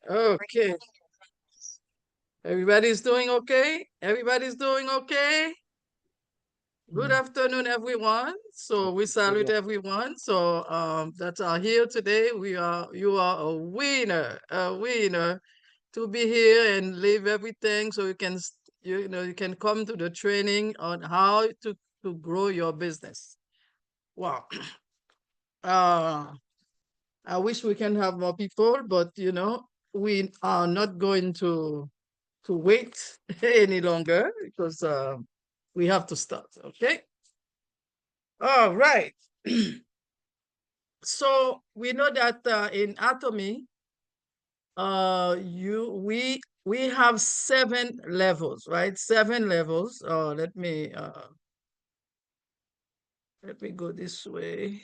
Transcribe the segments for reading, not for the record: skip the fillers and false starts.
Okay. Everybody's doing okay? Everybody's doing okay? Good afternoon, everyone. So we salute everyone. So that are here today. You are a winner to be here and leave everything so you can you can come to the training on how to grow your business. Wow. Uh I wish we can have more people, but we are not going to wait any longer because we have to start. Okay. All right. So we know that in Atomy, we have 7 levels, right? 7 levels. Let me go this way.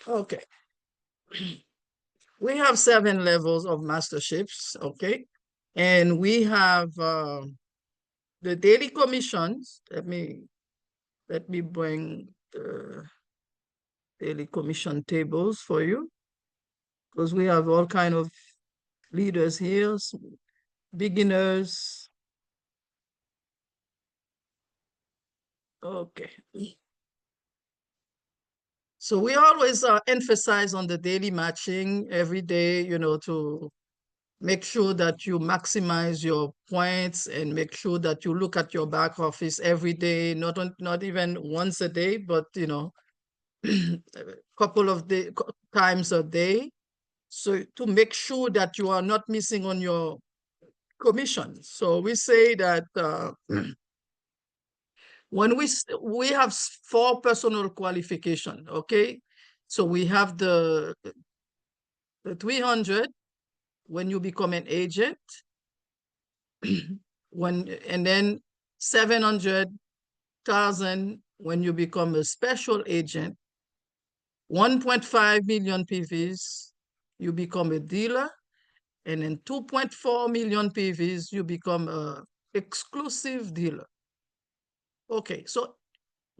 Okay. We have 7 levels of masterships. Okay. And we have the daily commissions. Let me bring the daily commission tables for you because we have all kind of leaders here, beginners. Okay. So we always emphasize on the daily matching every day, to make sure that you maximize your points and make sure that you look at your back office every day, not even once a day, but a couple of times a day. So to make sure that you are not missing on your commission. So we say that when we have 4 personal qualification, okay? So we have the 300 when you become an agent, and then 700,000 when you become a special agent, 1.5 million PVs, you become a dealer, and then 2.4 million PVs, you become a exclusive dealer. Okay, so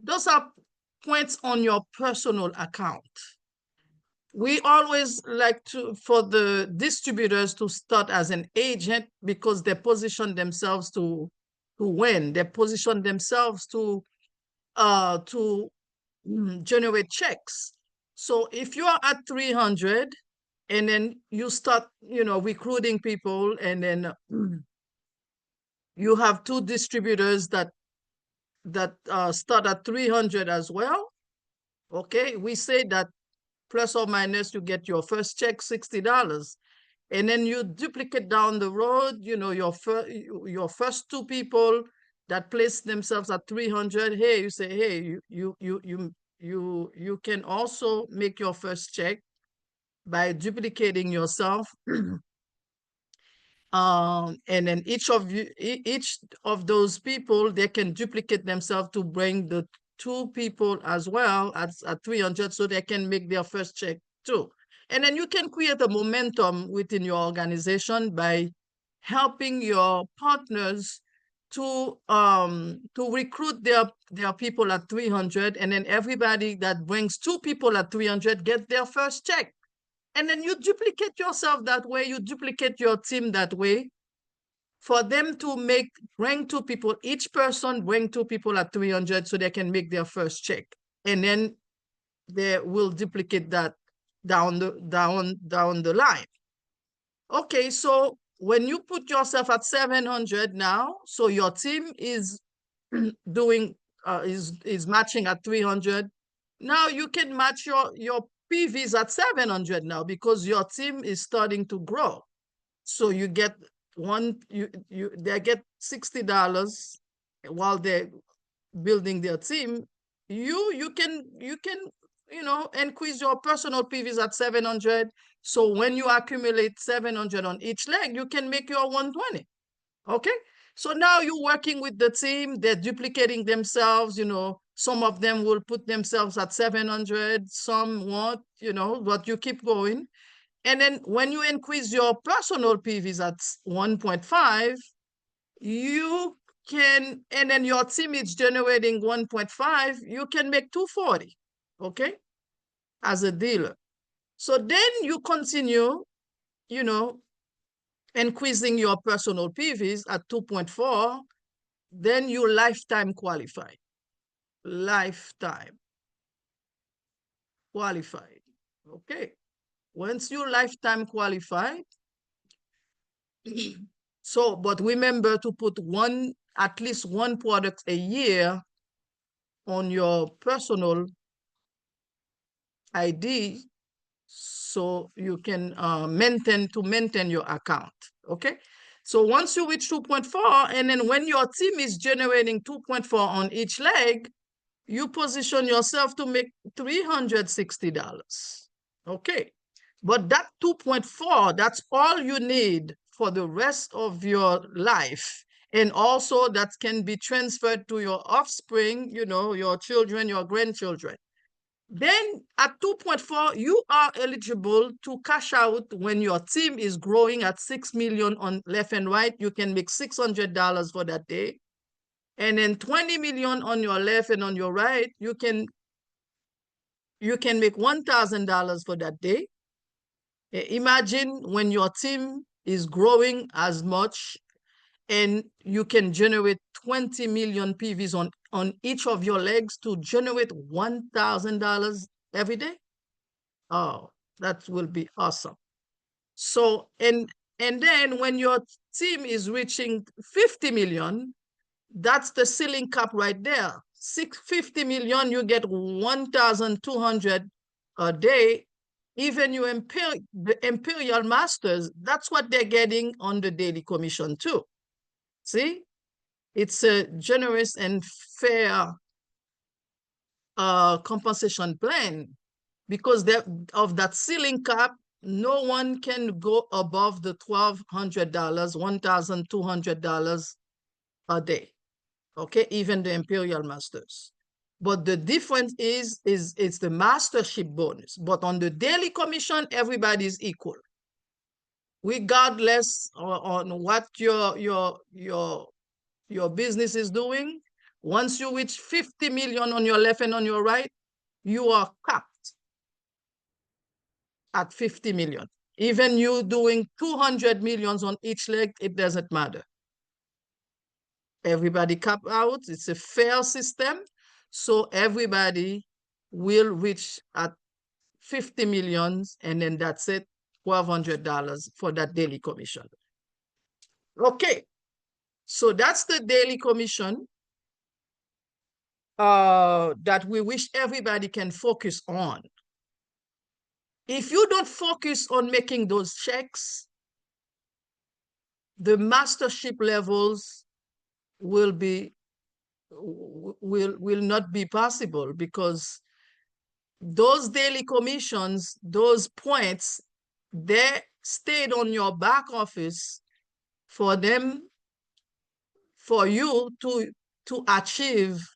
those are points on your personal account. We always like for the distributors to start as an agent because they position themselves to win. They position themselves to generate checks. So if you are at 300 and then you start, recruiting people, and then you have 2 distributors that start at 300 as well. Okay, we say that plus or minus you get your first check $60, and then you duplicate down the road. Your first 2 people that place themselves at 300. Hey, you say, hey, you can also make your first check by duplicating yourself. And then each of those people, they can duplicate themselves to bring the 2 people as well at 300, so they can make their first check too. And then you can create a momentum within your organization by helping your partners to recruit their people at 300, and then everybody that brings 2 people at 300 get their first check. And then you duplicate yourself that way, you duplicate your team that way, for them to bring 2 people, each person bring 2 people at 300 so they can make their first check. And then they will duplicate that down the line. Okay, so when you put yourself at 700 now, so your team is doing is matching at 300. Now you can match your PVs at 700 now because your team is starting to grow. So you get they get $60 while they're building their team. You can increase your personal PVs at 700. So when you accumulate 700 on each leg, you can make your 120. Okay. So now you're working with the team, they're duplicating themselves, some of them will put themselves at 700, some won't, but you keep going. And then when you increase your personal PVs at 1.5, you can, and then your team is generating 1.5, you can make 240, okay, as a dealer. So then you continue you know, increasing your personal PVs at 2.4, then you lifetime qualified. Lifetime qualified. Okay. Once you lifetime qualified, so, but remember to put at least one product a year on your personal ID so you can maintain your account. Okay. So once you reach 2.4, and then when your team is generating 2.4 on each leg, you position yourself to make $360. Okay. But that 2.4, that's all you need for the rest of your life. And also that can be transferred to your offspring, your children, your grandchildren. Then at 2.4, you are eligible to cash out when your team is growing at 6 million on left and right. You can make $600 for that day. And then 20 million on your left and on your right, you can make $1,000 for that day. Imagine when your team is growing as much and you can generate 20 million PVs on each of your legs to generate $1,000 every day. Oh, that will be awesome. So, and then when your team is reaching 50 million, that's the ceiling cap right there. 650 million, you get 1,200 a day. Even the imperial masters, that's what they're getting on the daily commission too. See, it's a generous and fair compensation plan because of that ceiling cap. No one can go above the $1,200, $1,200 a day. Okay, even the imperial masters. But the difference is it's the mastership bonus. But on the daily commission, everybody is equal, regardless on what your business is doing. Once you reach 50 million on your left and on your right, you are capped at 50 million. Even you doing 200 millions on each leg, it doesn't matter. Everybody cap out. It's a fair system. So everybody will reach at 50 millions, and then that's it, $1,200 for that daily commission. Okay, so that's the daily commission that we wish everybody can focus on. If you don't focus on making those checks, the mastership levels will not be possible because those daily commissions, those points, they stayed on your back office for you to achieve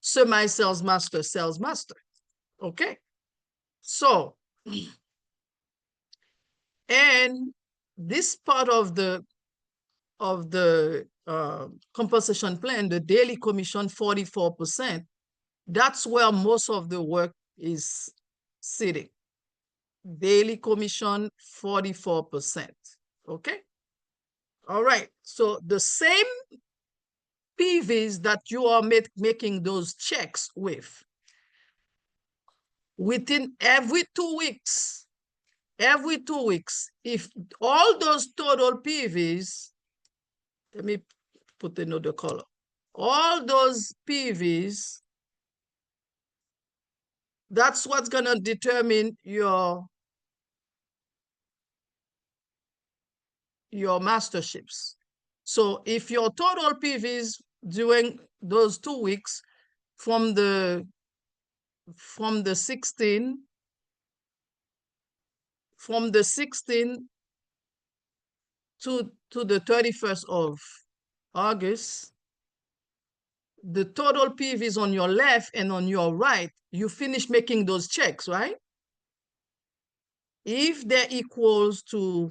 semi-sales master, sales master. Okay. So, and this part of the compensation plan, the daily commission 44%, that's where most of the work is sitting. Daily commission 44%. Okay. All right. So the same PVs that you are making those checks with, within every 2 weeks, if all those total PVs, let me put another color, all those PVs, that's what's going to determine your masterships. So if your total PVs during those 2 weeks from the 16 to the 31st of August, the total PVs on your left and on your right, you finish making those checks, right? If they're equals to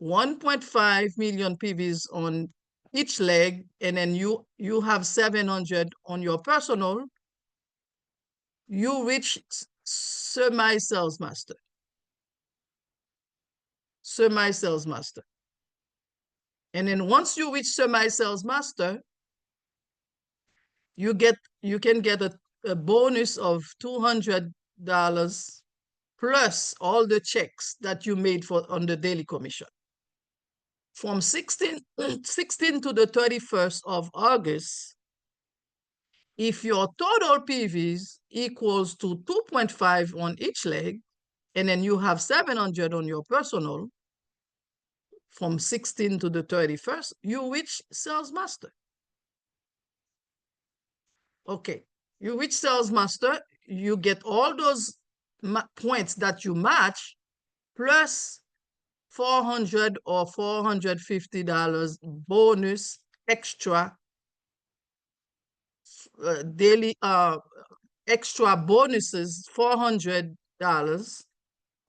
1.5 million PVs on each leg, and then you have 700 on your personal, you reach semi-sales master. semi-sales master. And then once you reach semi-sales master, you can get a bonus of $200 plus all the checks that you made on the daily commission. From 16 to the 31st of August, if your total PVs equals to 2.5 on each leg, and then you have 700 on your personal, from 16 to the 31st, you reach sales master. Okay, you reach sales master, you get all those points that you match, plus 400 or $450 bonus extra daily extra bonuses, $400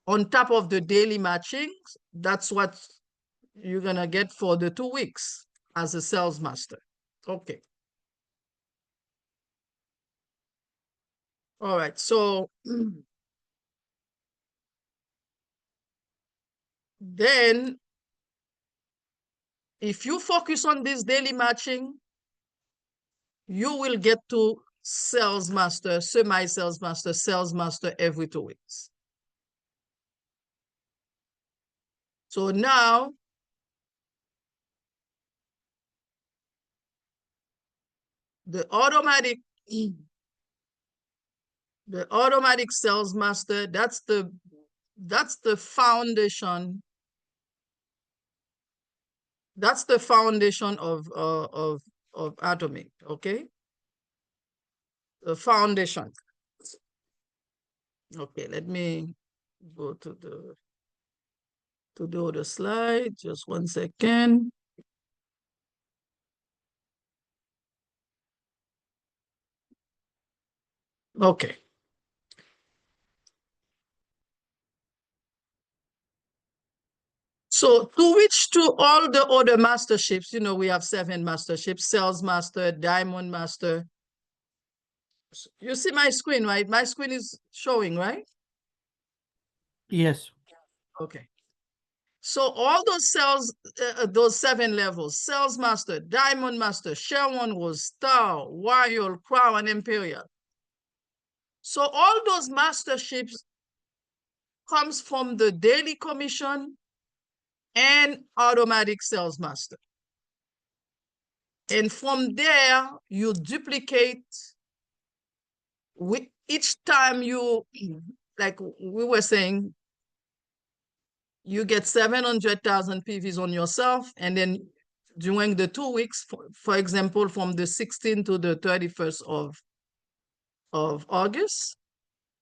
on top of the daily matching. That's what you're gonna get for the 2 weeks as a sales master. Okay. All right, so then if you focus on this daily matching, you will get to sales master, semi-sales master, sales master every 2 weeks. So now the automatic sales master, that's the foundation. That's the foundation of Atomy, okay? The foundation. Okay, let me go to the other slide. Just 1 second. Okay. So to reach to all the other masterships, you know, we have 7 masterships: sales master, diamond master. You see my screen, right? My screen is showing, right? Yes. Okay. So all those 7 levels: sales master, diamond master, Sherman was star, royal, crown, and imperial. So all those masterships comes from the daily commission and automatic sales master. And from there, you duplicate with each time you, like we were saying, you get 700,000 PVs on yourself. And then during the 2 weeks, for example, from the 16th to the 31st of August,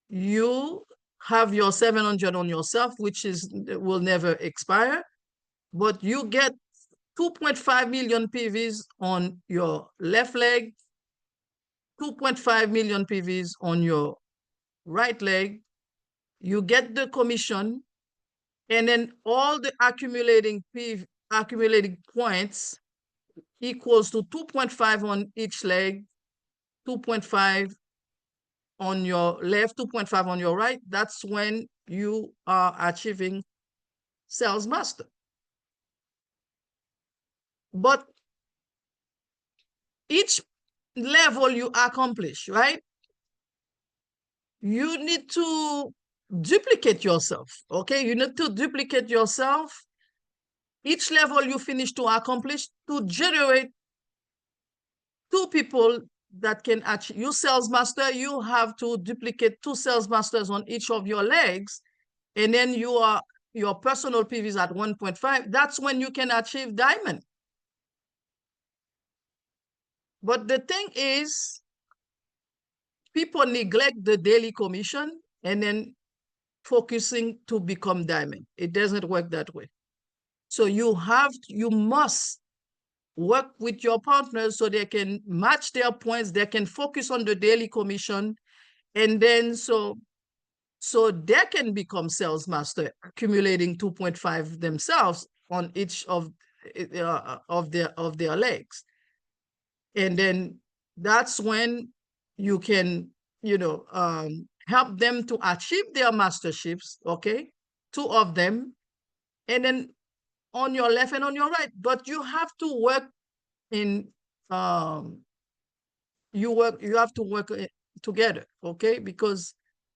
you have your 700 on yourself, which will never expire, but you get 2.5 million PVs on your left leg, 2.5 million PVs on your right leg. You get the commission, and then all the accumulating points equals to 2.5 on each leg, 2.5 on your left, 2.5 on your right. That's when you are achieving sales master. But each level you accomplish, right? You need to duplicate yourself, okay? You need to duplicate yourself. Each level you finish to accomplish to generate 2 people that can achieve. You sales master, you have to duplicate 2 sales masters on each of your legs, and then your personal PV is at 1.5. That's when you can achieve diamond. But the thing is, people neglect the daily commission and then focusing to become diamond. It doesn't work that way. So you must work with your partners so they can match their points, they can focus on the daily commission, and then so they can become sales master, accumulating 2.5 themselves on each of their legs. And then that's when you can, help them to achieve their masterships, okay? 2 of them. and then on your left and on your right. But you have to work in you have to work together, okay? Because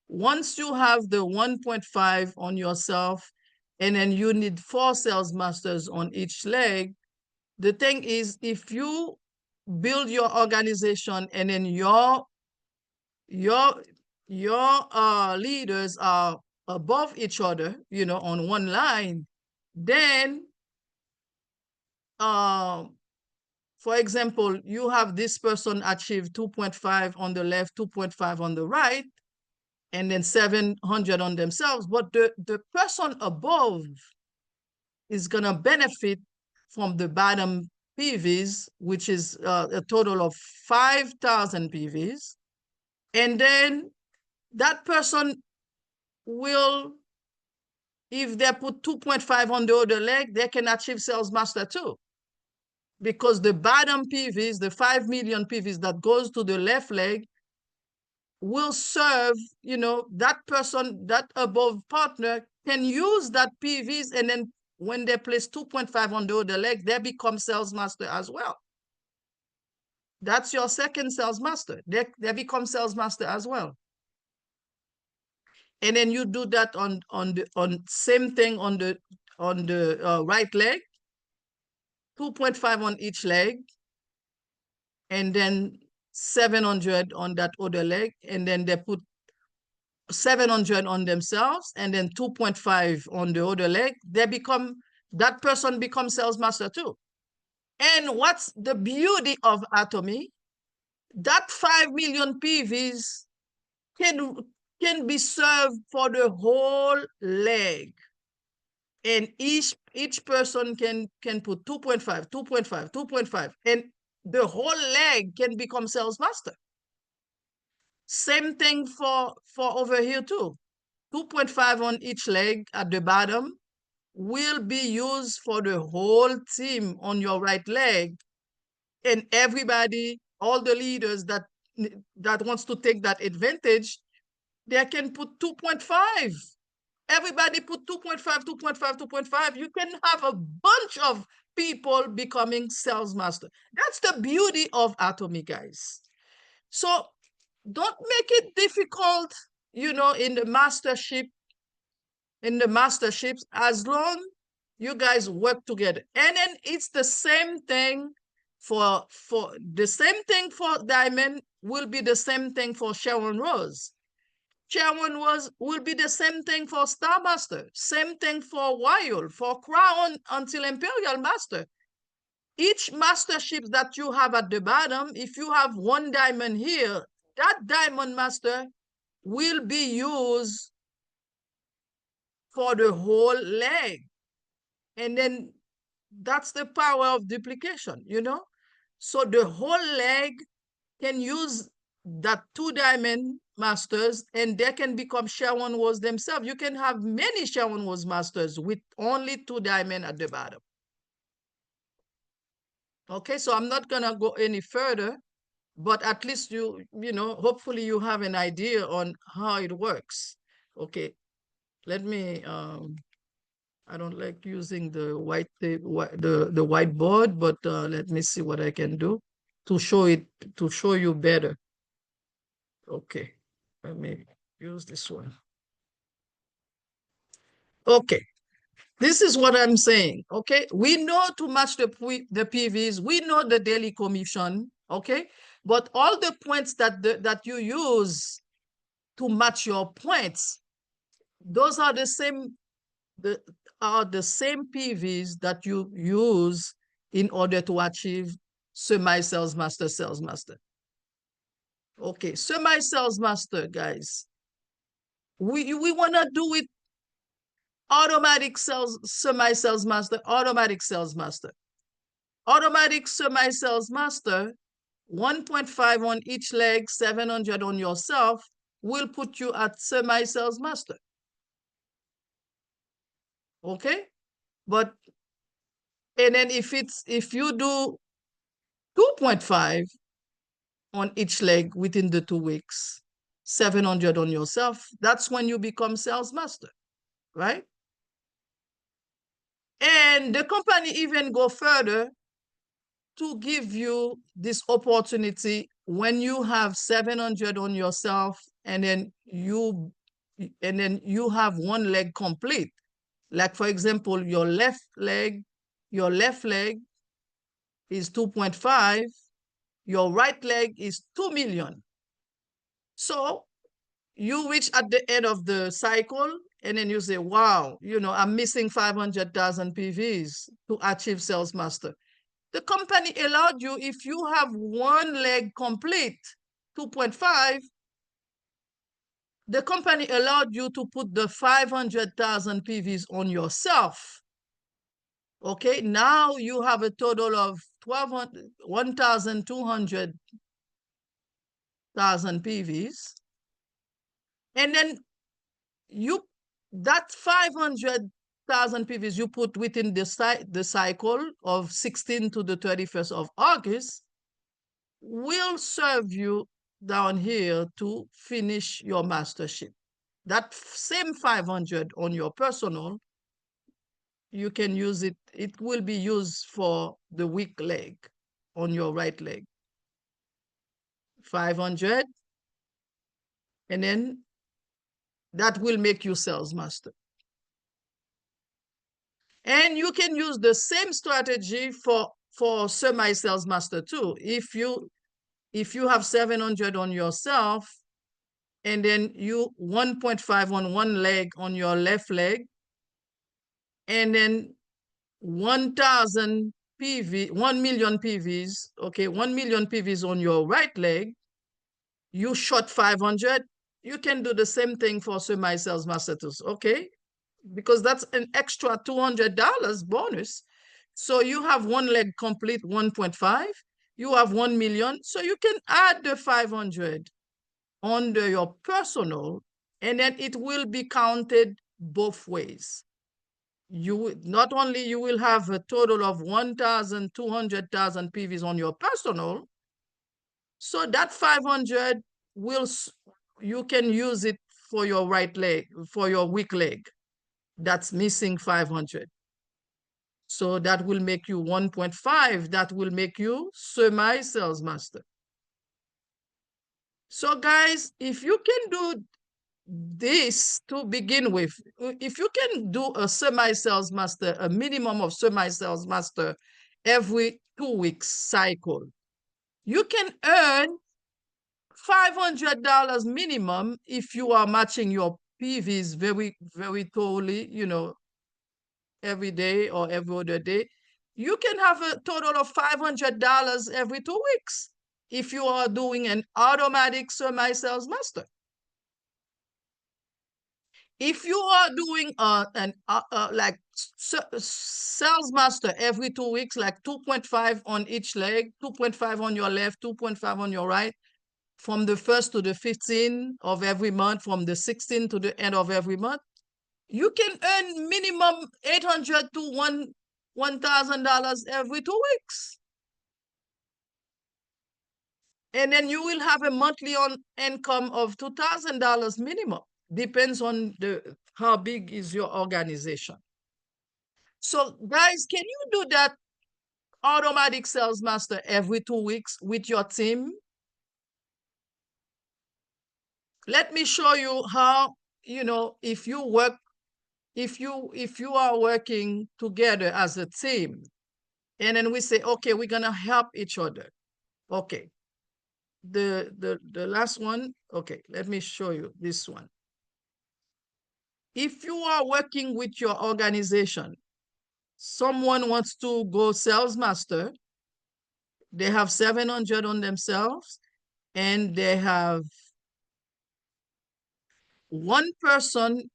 once you have the 1.5 on yourself, and then you need 4 sales masters on each leg, the thing is, if you build your organization and then your leaders are above each other, you know, on one line, then for example, you have this person achieve 2.5 on the left, 2.5 on the right, and then 700 on themselves, but the person above is gonna benefit from the bottom PVs, which is a total of 5,000 PVs. And then that person will, if they put 2.5 on the other leg, they can achieve sales master too. Because the bottom PVs, the 5 million PVs that goes to the left leg, will serve, you know, that person, that above partner can use that PVs, and then when they place 2.5 on the other leg, they become sales master as well. That's your second sales master. They become sales master as well. And then you do that on same thing on the right leg, 2.5 on each leg, and then 700 on that other leg, and then they put 700 on themselves, and then 2.5 on the other leg. That person becomes sales master too. And what's the beauty of Atomy? That 5 million PVs can be served for the whole leg. And each person can put 2.5, 2.5, 2.5, and the whole leg can become sales master. Same thing for over here too. 2.5 on each leg at the bottom will be used for the whole team on your right leg. And everybody, all the leaders that wants to take that advantage, they can put 2.5. Everybody put 2.5, 2.5, 2.5. You can have a bunch of people becoming sales master. That's the beauty of Atomy, guys. So don't make it difficult, you know, in the masterships, as long you guys work together. And then it's the same thing for Diamond will be the same thing for Sharon Rose. Sharon Rose will be the same thing for Star Master, same thing for Wild, for Crown until Imperial Master. Each mastership that you have at the bottom, if you have one diamond here, that diamond master will be used for the whole leg. And then that's the power of duplication, you know? So the whole leg can use that 2 diamond masters, and they can become Sharon Rose themselves. You can have many Sharon Rose masters with only 2 diamond at the bottom. Okay, so I'm not gonna go any further, but at least you know, hopefully you have an idea on how it works. Okay, let me I don't like using the the whiteboard, but let me see what I can do to show you better. Okay, let me use this one. Okay, this is what I'm saying. Okay, we know to match the PVs, we know the daily commission. Okay, but all the points that you use to match your points, those are the same PVs that you use in order to achieve semi-sales master, sales master. Okay, semi-sales master, guys. We want to do it automatic sales, semi-sales master, automatic sales master. Automatic semi-sales master, 1.5 on each leg, 700 on yourself, will put you at semi-sales master. Okay? But, and then if you do 2.5 on each leg within the 2 weeks, 700 on yourself, that's when you become sales master, right? And the company even go further to give you this opportunity when you have 700 on yourself, and then you have one leg complete. Like for example, your left leg is 2.5, your right leg is 2 million. So you reach at the end of the cycle, and then you say, wow, I'm missing 500,000 PVs to achieve sales master. The company allowed you, if you have one leg complete, 2.5, the company allowed you to put the 500,000 PVs on yourself. Okay, now you have a total of 1,200,000 PVs. And then that 500,000 PVs you put within the cycle of 16 to the 31st of August will serve you down here to finish your mastership. That same 500 on your personal, you can use it. It will be used for the weak leg on your right leg. 500, and then that will make you sales master. And you can use the same strategy for semi-sales master too. If you have 700 on yourself, and then you 1.5 on one leg, on your left leg, and then 1,000 PV, 1 million PVs, okay, 1 million PVs on your right leg, you shot 500, you can do the same thing for semi-sales master too, okay? Because that's an extra $200 bonus. So you have one leg complete 1.5, you have 1 million, so you can add the 500 under your personal, and then it will be counted both ways. Not only you will have a total of 1,200,000 PVs on your personal, so that 500 you can use it for your right leg, for your weak leg that's missing 500. So that will make you 1.5. That will make you semi-sales master. So guys, if you can do this to begin with, if you can do a semi-sales master, a minimum of semi-sales master every 2 weeks cycle, you can earn $500 minimum if you are matching your PVs very, very thoroughly, every day or every other day. You can have a total of $500 every 2 weeks if you are doing an automatic semi-sales master. If you are doing like sales master every 2 weeks, like 2.5 on each leg, 2.5 on your left, 2.5 on your right, from the 1st to the 15th of every month, from the 16th to the end of every month, you can earn minimum $800 to $1,000 every 2 weeks. And then you will have a monthly income of $2,000 minimum. Depends on how big is your organization. So guys, can you do that automatic sales master every 2 weeks with your team? Let me show you how, if you are working together as a team, and then we say, okay, we're gonna help each other. Okay. The last one, okay, let me show you this one. If you are working with your organization, someone wants to go sales master, they have 700 on themselves, and they have one person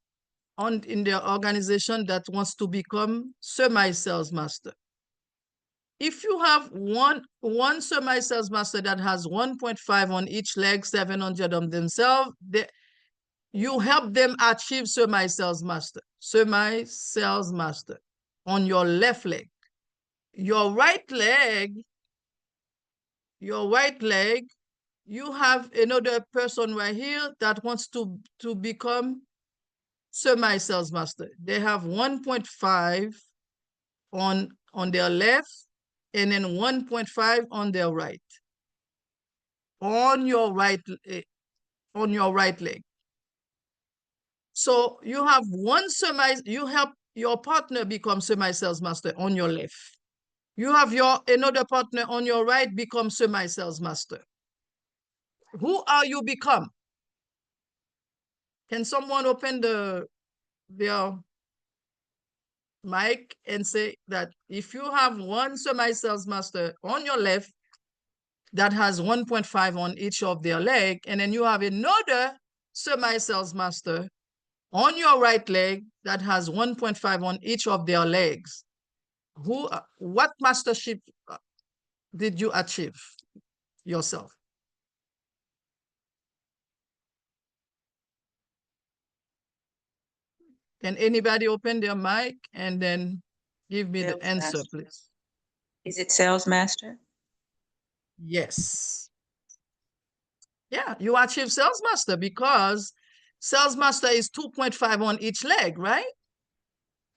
in their organization that wants to become semi-sales master. If you have one semi-sales master that has 1.5 on each leg, 700 on themselves, you help them achieve semi-sales master on your left leg. Your right leg, you have another person right here that wants to become semi-sales master. They have 1.5 on their left, and then 1.5 on their right. On your right leg. So you have you help your partner become semi-sales master on your left. You have another partner on your right become semi-sales master. Who are you become? Can someone open their mic and say that if you have one semi-sales master on your left that has 1.5 on each of their leg, and then you have another semi-sales master on your right leg that has 1.5 on each of their legs, what mastership did you achieve yourself? Can anybody open their mic and then give me the answer, please? Is it sales master? Yes. Yeah, you achieve sales master because sales master is 2.5 on each leg, right?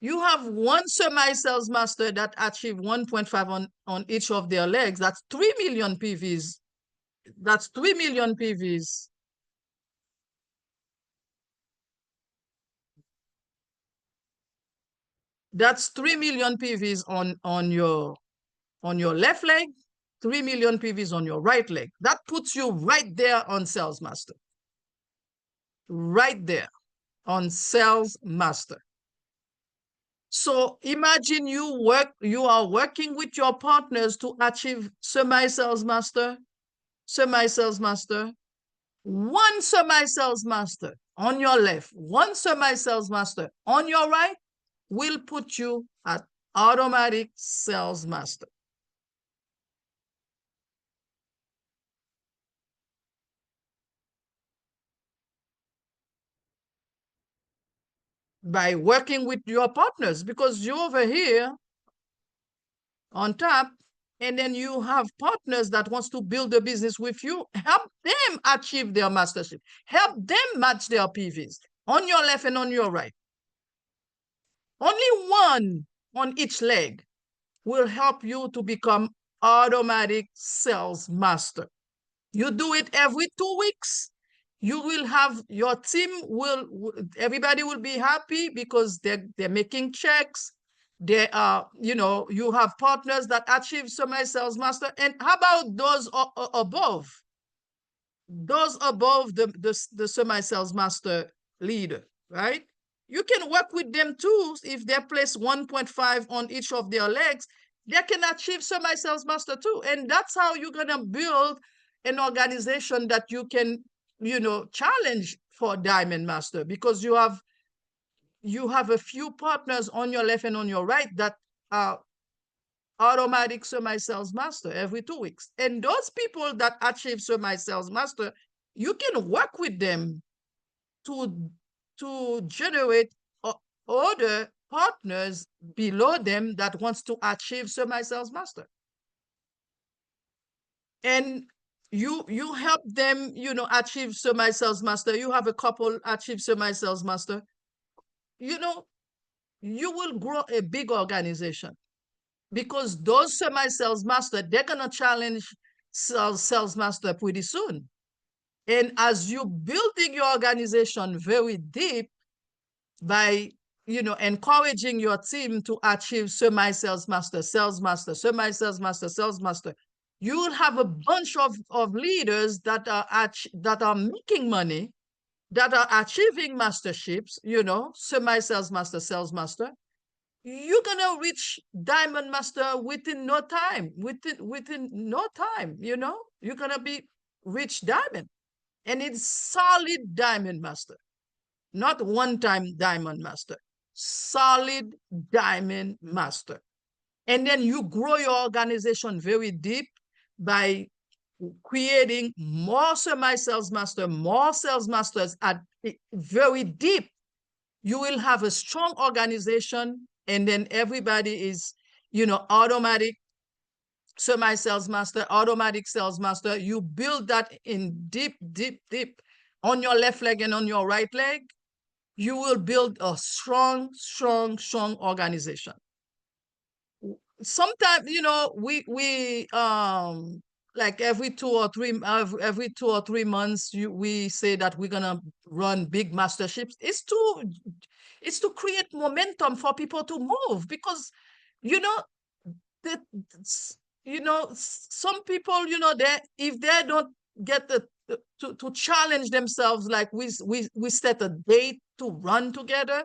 You have one semi-sales master that achieve 1.5 on each of their legs. That's 3 million PVs. That's 3 million PVs. That's 3 million PVs on your left leg, 3 million PVs on your right leg. That puts you right there on sales master. Right there on sales master. So imagine you are working with your partners to achieve semi-sales master, semi-sales master, one semi-sales master on your left, one semi-sales master on your right will put you at automatic sales master. By working with your partners, because you're over here on top, and then you have partners that wants to build a business with you. Help them achieve their mastership. Help them match their PVs on your left and on your right. Only one on each leg will help you to become automatic sales master. You do it every 2 weeks. You will have your team everybody will be happy because they're making checks. They are, you have partners that achieve semi-sales master. And how about those above? Those above the semi-sales master leader, right? You can work with them too. If they place 1.5 on each of their legs, they can achieve semi-sales master too. And that's how you're gonna build an organization that you can, challenge for diamond master, because you have a few partners on your left and on your right that are automatic semi-sales master every 2 weeks. And those people that achieve semi-sales master, you can work with them to generate other partners below them that wants to achieve semi-sales master. And you help them, achieve semi-sales master. You have a couple achieve semi-sales master. You will grow a big organization, because those semi-sales master, they're gonna challenge sales master pretty soon. And as you building your organization very deep by encouraging your team to achieve semi-sales master, sales master, semi-sales master, sales master, you will have a bunch of leaders that are making money, that are achieving masterships, semi-sales master, sales master. You're gonna reach diamond master within no time. Within no time, you're gonna be rich diamond. And it's solid diamond master, not one-time diamond master, solid diamond master. And then you grow your organization very deep by creating more semi-sales master, more sales masters at very deep. You will have a strong organization, and then everybody is, automatic semi-sales master, automatic sales master. You build that in deep, deep, deep on your left leg and on your right leg. You will build a strong, strong, strong organization. sometimes, you know, we like every 2 or 3 months, we say that we're gonna run big masterships. It's to create momentum for people to move, because you know that some people, they, if they don't get to challenge themselves, like we set a date to run together,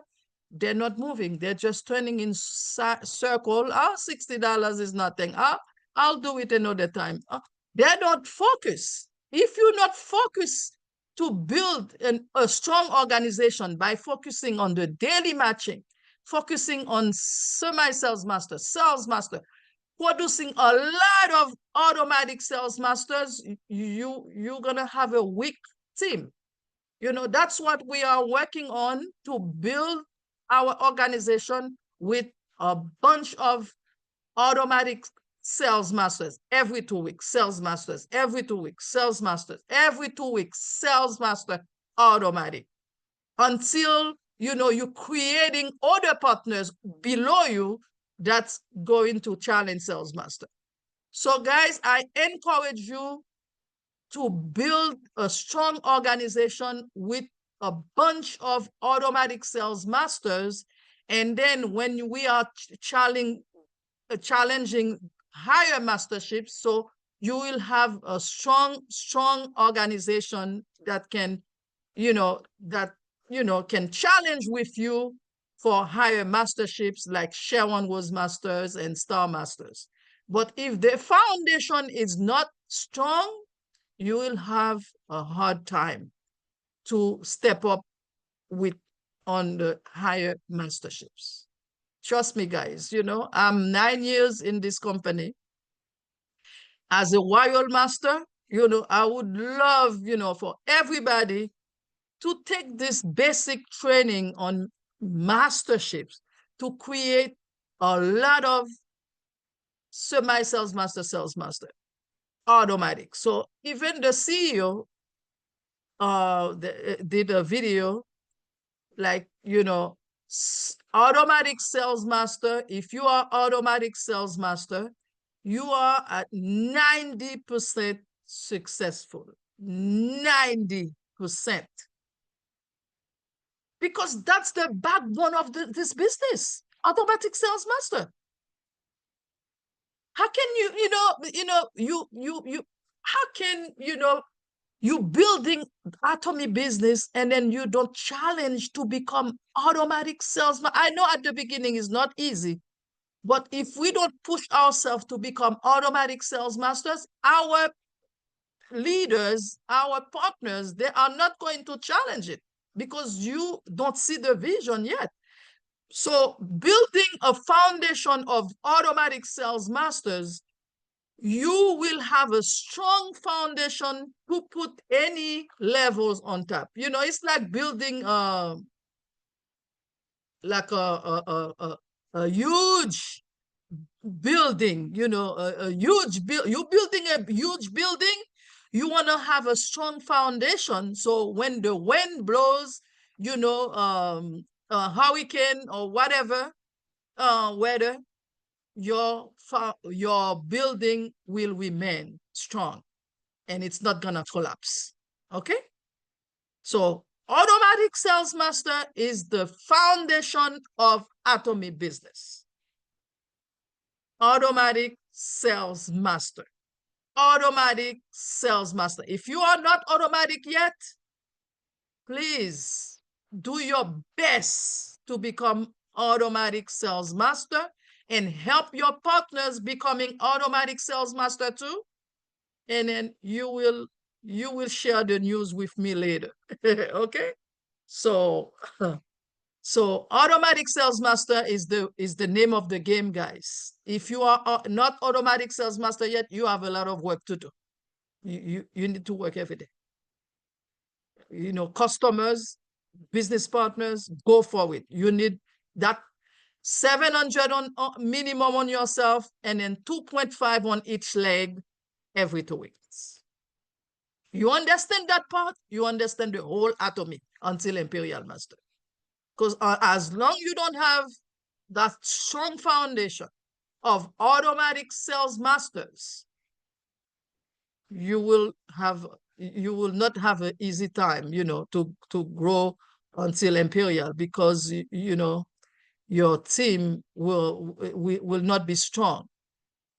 they're not moving. They're just turning in circle. $60 is nothing. I'll do it another time. They don't focus. If you're not focused to build a strong organization by focusing on the daily matching, focusing on semi-sales master, sales master, producing a lot of automatic sales masters, you're gonna have a weak team. That's what we are working on, to build our organization with a bunch of automatic sales masters every 2 weeks, sales masters every 2 weeks, sales masters every 2 weeks, sales master automatic, until you're creating other partners below you that's going to challenge sales master. So guys, I encourage you to build a strong organization with a bunch of automatic sales masters. And then when we are challenging higher masterships, so you will have a strong organization that can, can challenge with you for higher masterships, like Sharon was masters and Star Masters. But if the foundation is not strong, you will have a hard time to step up with on the higher masterships. Trust me, guys, I'm 9 years in this company as a royal master. I would love, for everybody to take this basic training on masterships to create a lot of semi-sales master, sales master, automatic. So even the CEO did a video, like, automatic sales master. If you are automatic sales master, you are at 90% successful. 90%. Because that's the backbone of this business, automatic sales master. How can how can, you building Atomy business and then you don't challenge to become automatic salesman? I know at the beginning is not easy, but if we don't push ourselves to become automatic sales masters, our leaders, our partners, they are not going to challenge it, because you don't see the vision yet. So building a foundation of automatic sales masters, you will have a strong foundation to put any levels on top. It's like building like a huge building, a huge build. You're building a huge building. You want to have a strong foundation, so when the wind blows, a hurricane or whatever weather, your building will remain strong and it's not gonna collapse. Okay? So automatic sales master is the foundation of Atomy business. Automatic sales master. Automatic sales master. If you are not automatic yet, please do your best to become automatic sales master and help your partners becoming automatic sales master too. And then you will share the news with me later. Okay? So so automatic sales master is the name of the game, guys. If you are not automatic sales master yet, you have a lot of work to do. You need to work every day. Customers, business partners, go for it. You need that 700 on minimum on yourself, and then 2.5 on each leg every 2 weeks. You understand that part? You understand the whole Atomy until Imperial Master. Because as long you don't have that strong foundation of automatic sales masters, you will not have an easy time, to grow until Imperial, because your team will not be strong.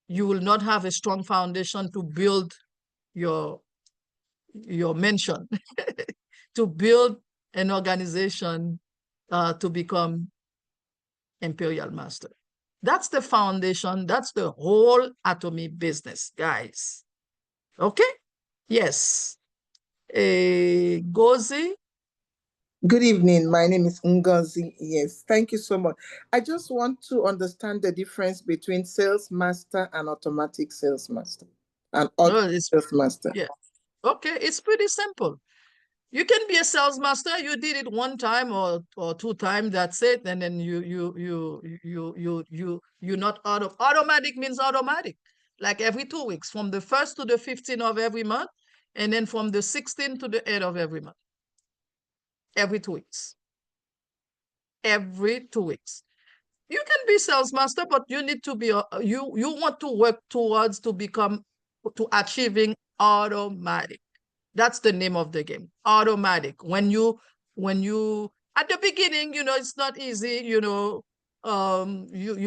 You will not have a strong foundation to build your mention, to build an organization to become Imperial Master. That's the foundation. That's the whole Atomy business, guys. Okay? Yes. Gozi? Good evening. My name is Ngozi. Yes, thank you so much. I just want to understand the difference between sales master and automatic sales master and sales master. Yeah. Okay, it's pretty simple. You can be a sales master. You did it one time or two times. That's it. And then you're not automatic means automatic. Like every 2 weeks, from the 1st to the 15th of every month, and then from the 16th to the 8th of every month. Every 2 weeks. Every 2 weeks. You can be sales master, but you need to be you want to work towards to achieving automatic. That's the name of the game. Automatic. When you at the beginning, it's not easy, you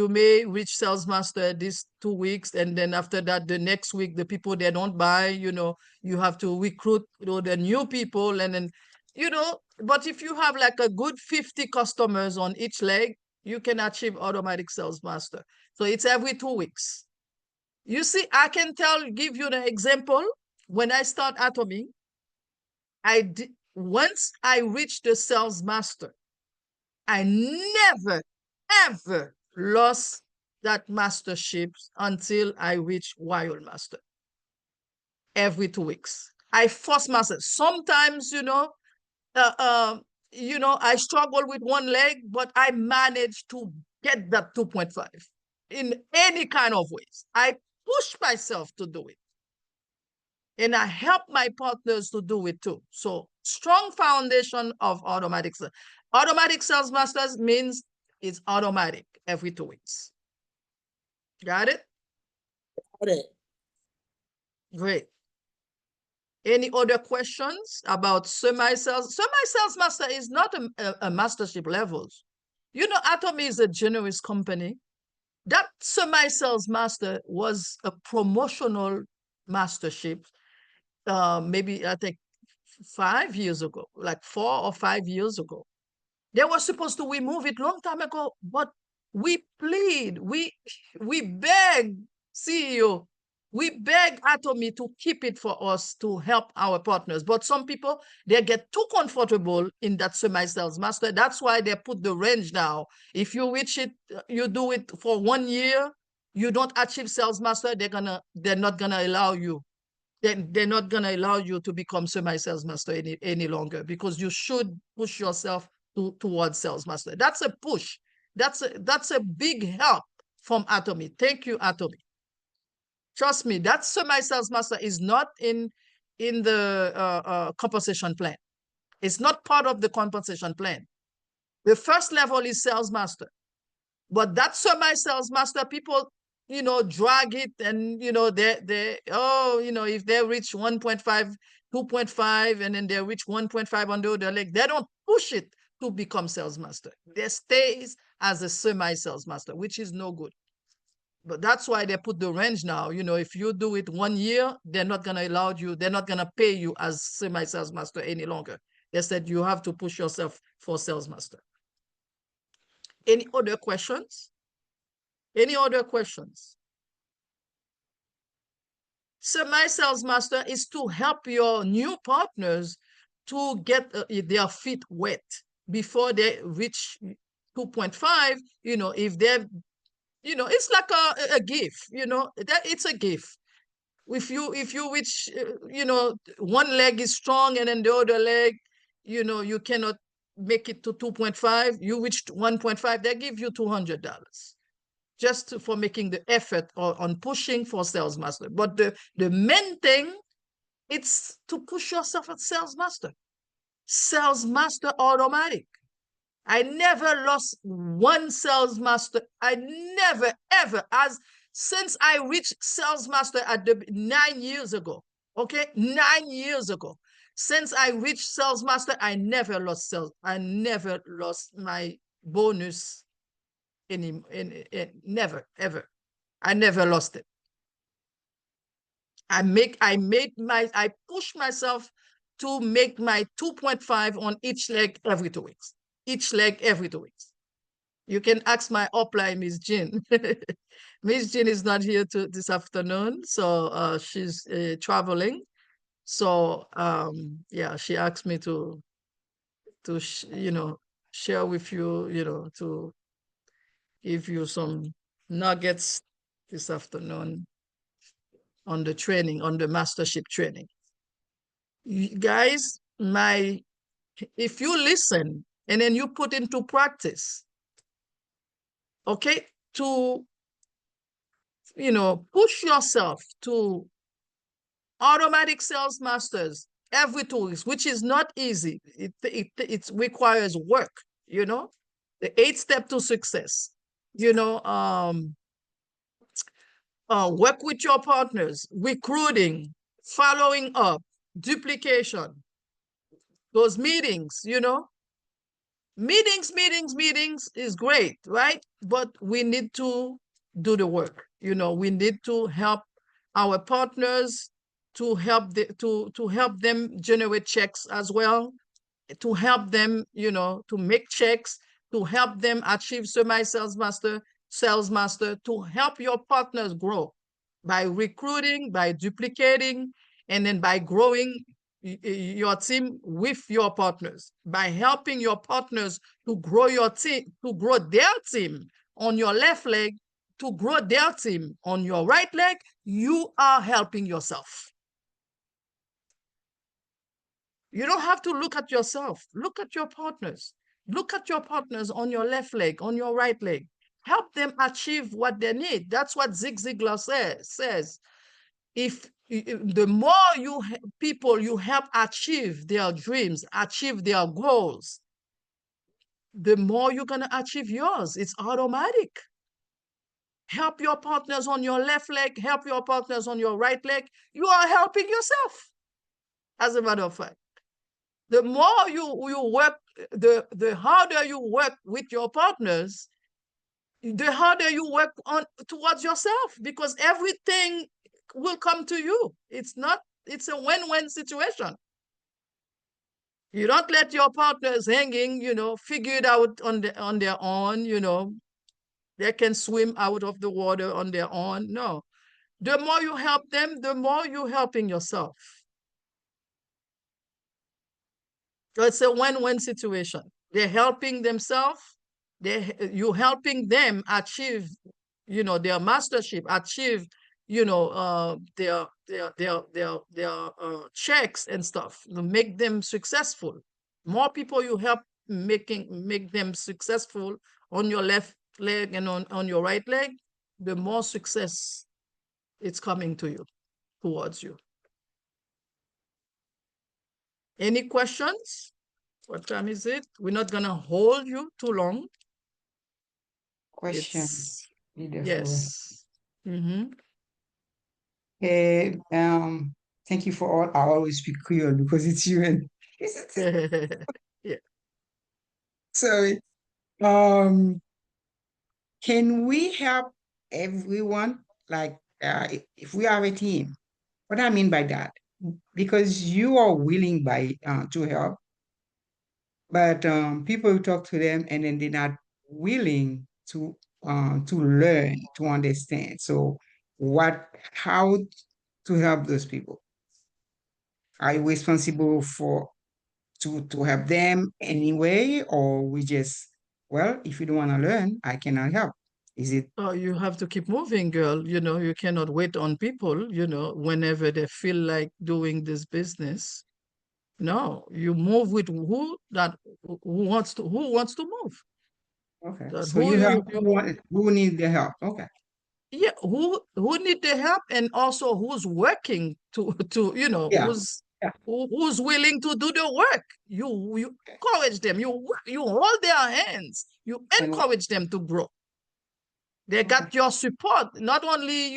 may reach sales master these 2 weeks, and then after that, the next week, the people they don't buy, you have to recruit the new people, and then but if you have like a good 50 customers on each leg, you can achieve automatic sales master. So it's every 2 weeks. You see, I can give you an example. When I start Atomy, once I reached the sales master, I never, ever lost that mastership until I reached Wild Master. Every 2 weeks. I force myself. Sometimes, I struggle with one leg, but I managed to get that 2.5 in any kind of ways. I push myself to do it. And I help my partners to do it too. So strong foundation of automatic sales. Automatic sales masters means it's automatic every 2 weeks. Got it? Got it. Great. Any other questions about semi-sales? Semi-sales master is not a mastership levels. Atomy is a generous company. That semi-sales master was a promotional mastership, maybe I think 5 years ago, like 4 or 5 years ago. They were supposed to remove it long time ago, but we plead, we beg CEO, we beg Atomy to keep it for us to help our partners. But some people, they get too comfortable in that semi-sales master. That's why they put the range now. If you reach it, you do it for 1 year, you don't achieve sales master, they're not gonna allow you. They're not gonna allow you to become semi-sales master any longer, because you should push yourself towards sales master. That's a push. That's a big help from Atomy. Thank you, Atomy. Trust me, that semi-sales master is not in the compensation plan. It's not part of the compensation plan. The first level is sales master. But that semi-sales master, people, drag it, and, if they reach 1.5, 2.5, and then they reach 1.5 on the other leg, they don't push it to become sales master. They stays as a semi-sales master, which is no good. But that's why they put the range now. If you do it 1 year, they're not going to allow you, they're not going to pay you as semi-sales master any longer. They said you have to push yourself for sales master. Any other questions? Any other questions? Semi-sales master is to help your new partners to get their feet wet before they reach 2.5. If they've, it's like a gift, it's a gift. If you reach, one leg is strong and then the other leg, you cannot make it to 2.5, you reached 1.5, they give you $200 just for making the effort on pushing for sales master. But the main thing, it's to push yourself at sales master. Sales master automatic. I never lost one sales master. I never, ever, since I reached sales master at 9 years ago. Okay, 9 years ago. Since I reached sales master, I never lost sales. I never lost my bonus never, ever. I never lost it. I push myself to make my 2.5 on each leg every 2 weeks. Each leg every 2 weeks. You can ask my upline, Miss Jean. Miss Jean is not here this afternoon, so she's traveling. So yeah, she asked me to share with you, to give you some nuggets this afternoon on the training, on the mastership training. You guys, if you listen and then you put into practice, okay, to push yourself to automatic sales masters every 2 weeks, which is not easy. It requires work, the 8 steps to success. Work with your partners, recruiting, following up, duplication, those meetings, meetings is great, right? But we need to do the work. We need to help our partners, to help them generate checks as well, to help them, to make checks, to help them achieve semi-sales master, sales master, to help your partners grow by recruiting, by duplicating, and then by growing your team with your partners, by helping your partners to grow your team, to grow their team on your left leg, to grow their team on your right leg. You are helping yourself. You don't have to look at yourself. Look at your partners. Look at your partners on your left leg, on your right leg. Help them achieve what they need. That's what Zig Ziglar says. If the more people you help achieve their dreams, achieve their goals, the more you're going to achieve yours. It's automatic. Help your partners on your left leg, help your partners on your right leg. You are helping yourself, as a matter of fact. The more you work, the harder you work with your partners, the harder you work towards yourself, because everything will come to you. It's a win-win situation. You don't let your partners hanging, figure it out on their own, they can swim out of the water on their own. No. The more you help them, the more you're helping yourself. So it's a win-win situation. They're helping themselves. You're helping them achieve, their mastership, achieve, their checks and stuff, to make them successful. More people you help make them successful on your left leg and on your right leg, the more success it's coming to you, towards you. Any questions? What time is it? We're not gonna hold you too long. Question. Yes. Mm-hmm. Thank you for all. I always speak Creole because it's you and Yeah. Sorry. Can we help everyone? Like, if we are a team, what I mean by that, because you are willing to help, but people talk to them and then they're not willing to learn, to understand. So how to help those people? Are you responsible to help them anyway, or we just, well, if you don't want to learn, I cannot help? Is it? Oh, you have to keep moving, girl. You cannot wait on people, whenever they feel like doing this business. No, you move with who wants to move. Okay. That So who need the help? Okay. Yeah, who need the help, and also who's working to Yeah. Yeah. who's willing to do the work. You encourage them. You hold their hands. You And encourage them to grow. They okay. got your support. Not only,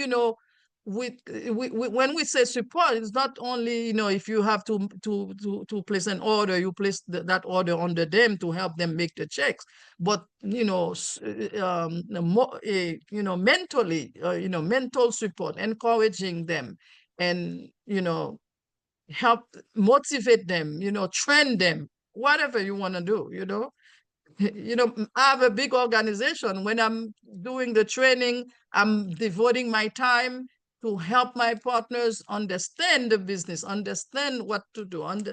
when we say support, it's not only, if you have to place an order, you place that order under them to help them make the checks. But mentally, mental support, encouraging them, and help motivate them, train them, whatever you want to do. I have a big organization. When I'm doing the training, I'm devoting my time to help my partners understand the business, understand what to do. I'm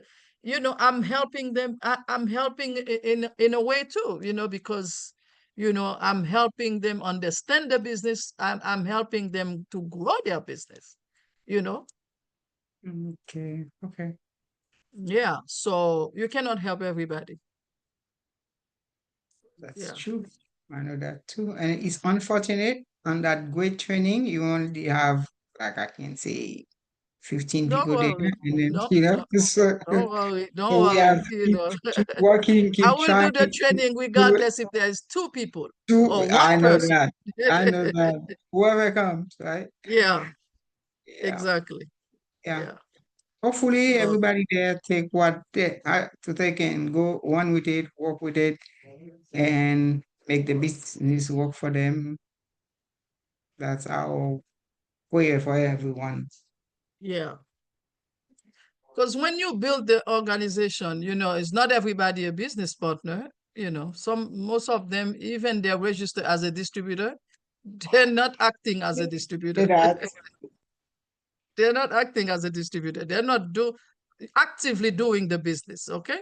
helping them. I'm helping in a way too, because, I'm helping them understand the business. I'm helping them to grow their business, you know? Okay. Okay. Yeah. So you cannot help everybody. That's Yeah. true. I know that too. And it's unfortunate on that great training, you only have, like I can say, 15 Don't people there. worry. And then, No, you know, no, so, don't worry. Don't so we have worry. to keep working, I keep will trying do the to training do it. regardless if there's two people Do, or I one know person. that. I know that. Whoever comes, right? Yeah, Yeah. exactly. Yeah. Yeah. Hopefully So, everybody there take what they to take and go one with it, work with it, and make the business work for them. That's our way for everyone. yeah. Because when you build the organization, it's not everybody a business partner. Most of them, even they're registered as a distributor, they're not acting as a Say distributor. that. They're not acting as a distributor. They're not actively doing the business. Okay.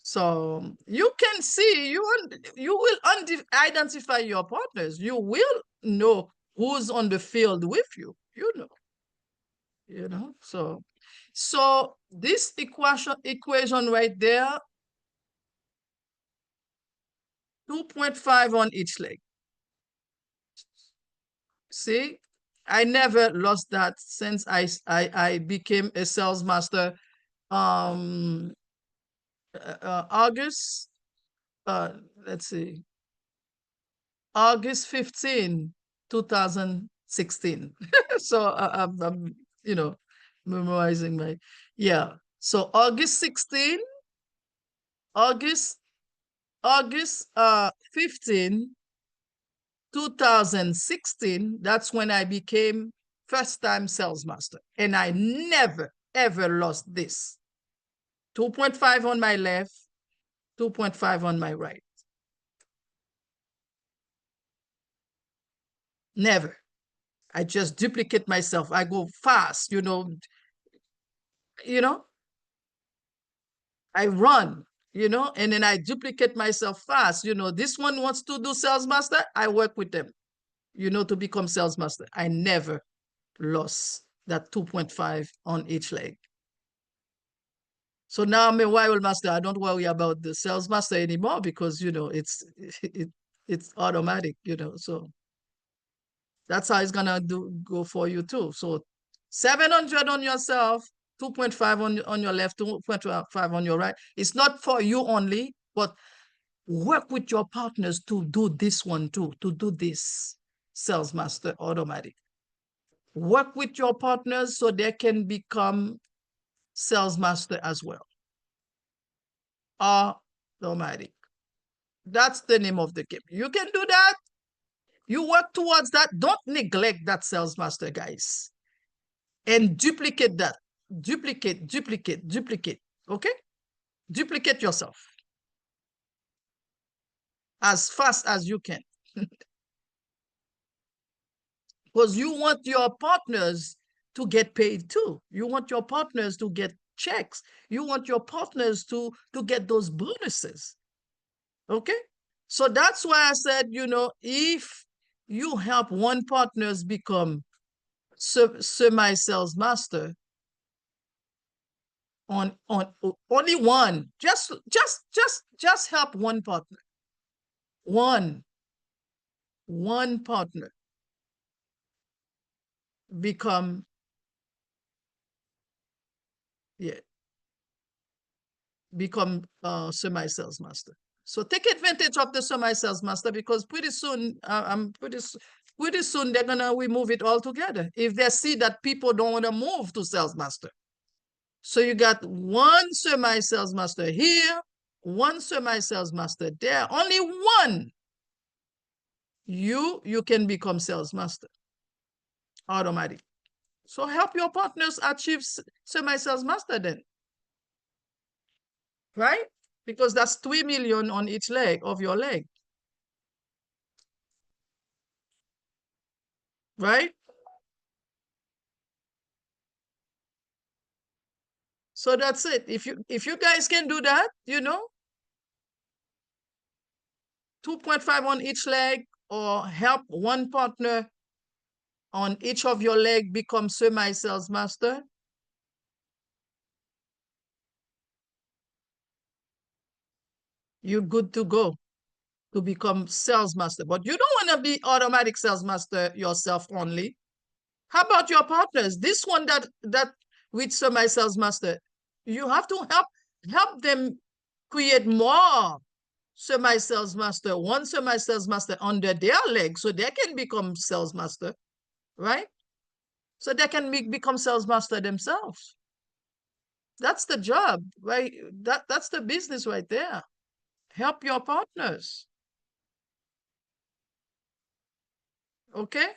So you can see, you will identify your partners. You will know who's on the field with you. So this equation right there, 2.5 on each leg. See, I never lost that since I became a sales master. Um, August. Let's see, August 15, 2016. So I'm, memorizing yeah. So August 16, August, August 15, 2016, that's when I became first-time sales master. And I never, ever lost this. 2.5 on my left, 2.5 on my right. Never. I just duplicate myself. I go fast, you know, I run, and then I duplicate myself fast. This one wants to do sales master, I work with them, to become sales master. I never lost that 2.5 on each leg. So now I'm a wild master. I don't worry about the sales master anymore because, it's automatic, so that's how it's gonna go for you too. So 700 on yourself, 2.5 on your left, 2.5 on your right. It's not for you only, but work with your partners to do this one too, to do this sales master automatic. Work with your partners so they can become sales master as well. Automatic. That's the name of the game. You can do that. You work towards that. Don't neglect that sales master, guys. And duplicate that. Duplicate, duplicate, duplicate. Okay? Duplicate yourself as fast as you can. Because you want your partners to get paid too. You want your partners to get checks. You want your partners to get those bonuses. Okay? So that's why I said, if you help one partners become semi-sales master, on only one, just help one partner, one partner become Yeah. Become semi-sales master. So take advantage of the semi-sales master, because pretty soon, pretty soon they're gonna remove it altogether if they see that people don't want to move to sales master. So you got one semi-sales master here, one semi-sales master there, only one. You can become sales master automatic. So help your partners achieve semi-sales master then, right? Because that's 3 million on each leg of your leg, right? So that's it. If you guys can do that, 2.5 on each leg, or help one partner on each of your leg become semi-sales master, you're good to go to become sales master. But you don't want to be automatic sales master yourself only. How about your partners? This one that with semi-sales master, you have to help them create more semi-sales master, one semi-sales master under their leg, so they can become sales master, right? So they can become sales master themselves. That's the job, right? That's the business right there. Help your partners. Okay?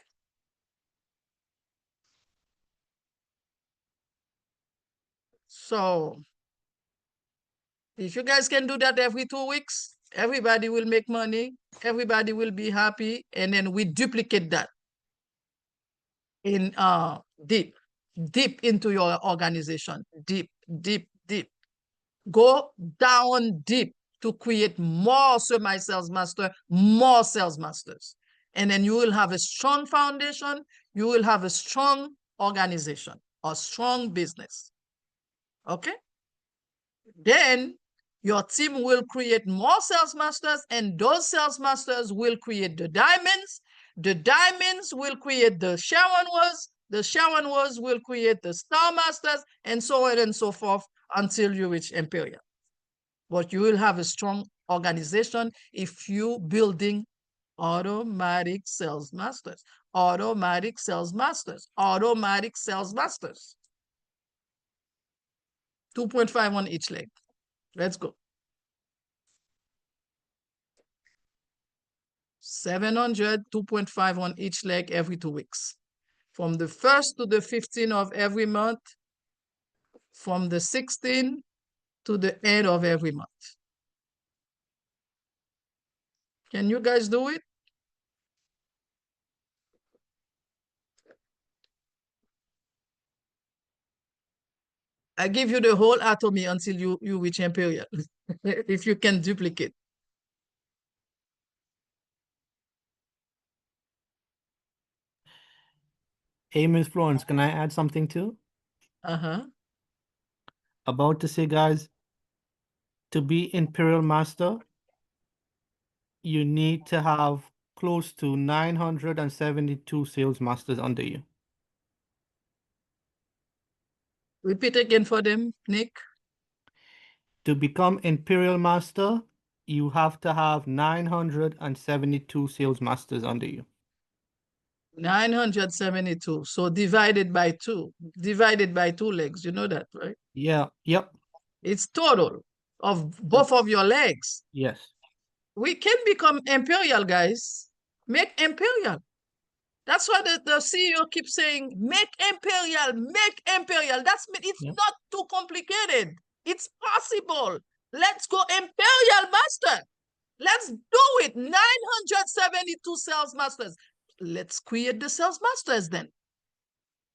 So if you guys can do that every 2 weeks, everybody will make money, everybody will be happy, and then we duplicate that in deep into your organization. Deep. Go down deep to create more semi-sales master, more sales masters. And then you will have a strong foundation, you will have a strong organization, a strong business. Okay? Then your team will create more sales masters, and those sales masters will create the diamonds. The diamonds will create the Sharon Wars. The Sharon Wars will create the star masters, and so on and so forth until you reach Imperial. But you will have a strong organization if you building automatic sales masters, automatic sales masters, automatic sales masters. 2.5 on each leg. Let's go. 700, 2.5 on each leg every 2 weeks. From the 1st to the 15th of every month, from the 16th to the end of every month. Can you guys do it? I give you the whole Atomy until you reach Imperial, if you can duplicate. Hey, Miss Florence, can I add something too? About to say, guys, to be Imperial Master, you need to have close to 972 sales masters under you. Repeat again for them, Nick. To become Imperial Master, you have to have 972 sales masters under you. 972. So divided by 2. Divided by 2 legs. You know that, right? Yeah, yep. It's total of both of your legs. Yes. We can become Imperial, guys. Make Imperial. That's why the CEO keeps saying, make Imperial, make Imperial. It's not too complicated. It's possible. Let's go Imperial Master. Let's do it. 972 sales masters. Let's create the sales masters then.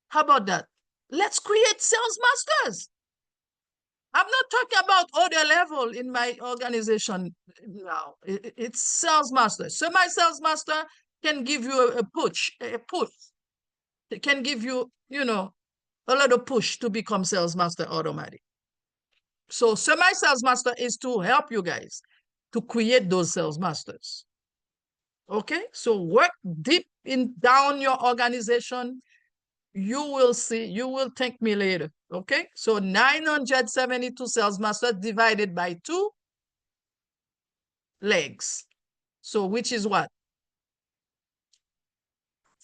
How about that? Let's create sales masters. I'm not talking about other level in my organization now. It's sales master. Semi-sales master can give you a push. It can give you, a lot of push to become sales master automatic. So semi-sales master is to help you guys to create those sales masters. Okay, so work deep down your organization. You will see, you will thank me later. Okay, so 972 sales masters divided by 2 legs. So which is what?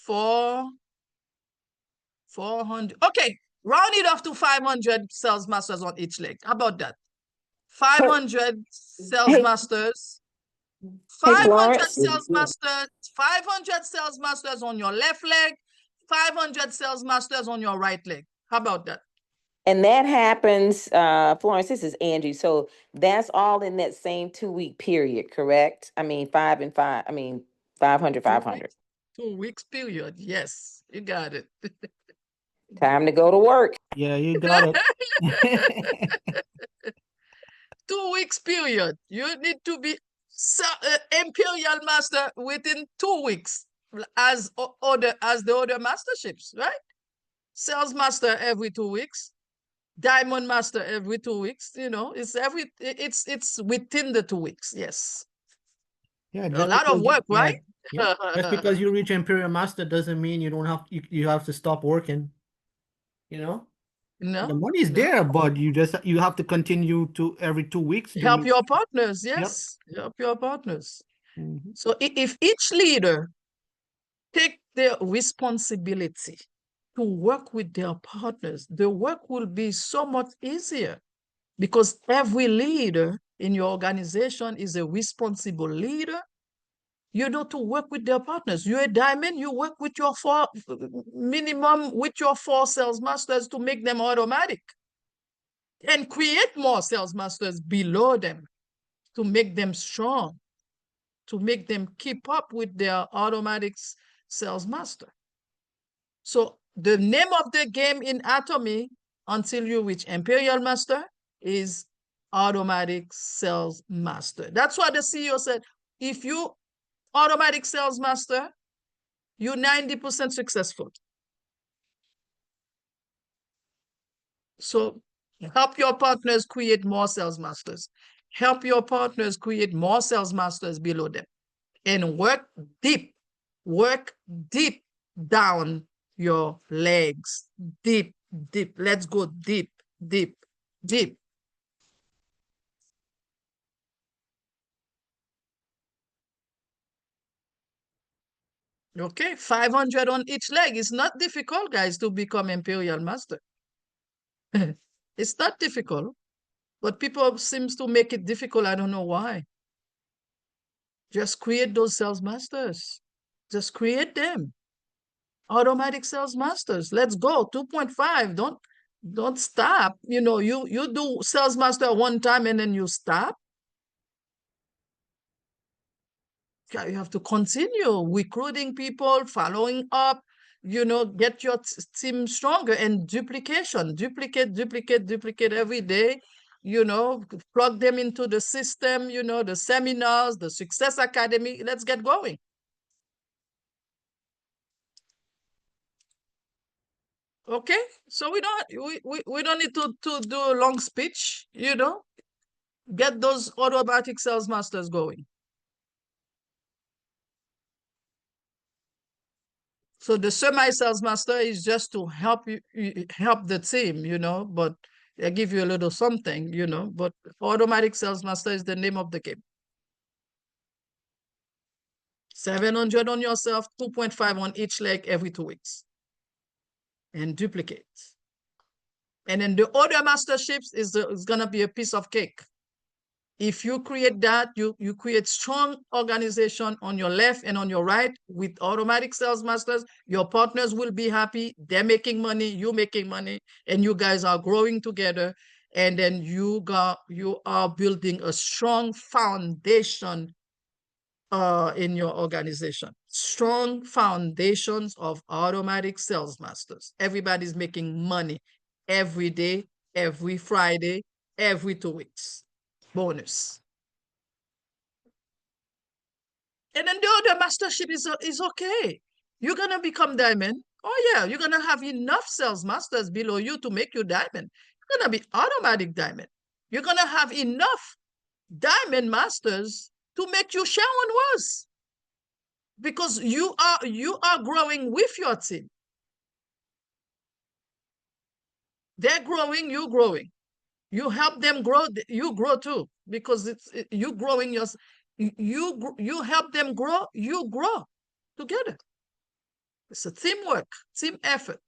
400. Okay, round it off to 500 sales masters on each leg. How about that? 500 sales Hey. masters. Hey, 500 Florence. sales masters. 500 sales masters on your left leg. 500 sales masters on your right leg. How about that? And that happens, Florence, this is Angie. So that's all in that same 2-week period, correct? I mean, 5 and 5, I mean, 500, 500. 2 weeks period. Yes, you got it. Time to go to work. Yeah, you got it. 2 weeks period. You need to be imperial master within 2 weeks as the other masterships, right? Sales master every 2 weeks, diamond master every 2 weeks. You know, it's within the 2 weeks. Yes, Yeah, a lot of work, right? Yeah. Just because you reach Imperial Master doesn't mean you don't have you have to stop working. You know? No, The money's no. there, but you have to continue to every 2 weeks to Help make your partners. Yes, help your partners. Mhm. So if each leader take their responsibility to work with their partners, the work will be so much easier because every leader in your organization is a responsible leader. You know, to work with their partners. You're a diamond, you work with your 4 sales masters to make them automatic and create more sales masters below them to make them strong, to make them keep up with their automatic sales master. So the name of the game in Atomy until you reach Imperial Master is automatic sales master. That's what the CEO said. If you automatic sales master, you're 90% successful. So help your partners create more sales masters. Help your partners create more sales masters below them. And work deep down your legs. Deep. Let's go deep. Okay, 500 on each leg. It's not difficult, guys, to become Imperial Master. It's not difficult, but people seems to make it difficult. I don't know why. Just create those sales masters. Just create them. Automatic sales masters. Let's go. 2.5. Don't stop. You know, you do sales master one time and then you stop. You have to continue recruiting people, following up, you know, get your team stronger, and duplication, duplicate every day, you know, plug them into the system, you know, the seminars, the Success Academy. Let's get going. Okay, so we don't need to do a long speech, you know. Get those automatic sales masters going. So the semi-sales master is just to help you help the team, you know, but they give you a little something, you know, but automatic sales master is the name of the game. 700 on yourself, 2.5 on each leg every 2 weeks. And duplicate. And then the other masterships is gonna be a piece of cake. If you create that, you create strong organization on your left and on your right with automatic sales masters. Your partners will be happy. They're making money, you're making money, and you guys are growing together. And then you are building a strong foundation in your organization. Strong foundations of automatic sales masters. Everybody's making money every day, every Friday, every 2 weeks. Bonus. And then the other mastership is okay. You're gonna become diamond. Oh yeah, you're gonna have enough sales masters below you to make you diamond. You're gonna be automatic diamond. You're gonna have enough diamond masters to make you Sharon was. Because you are growing with your team. They're growing, you growing. You help them grow, you grow too, because you growing you help them grow, you grow together. It's a teamwork, team effort.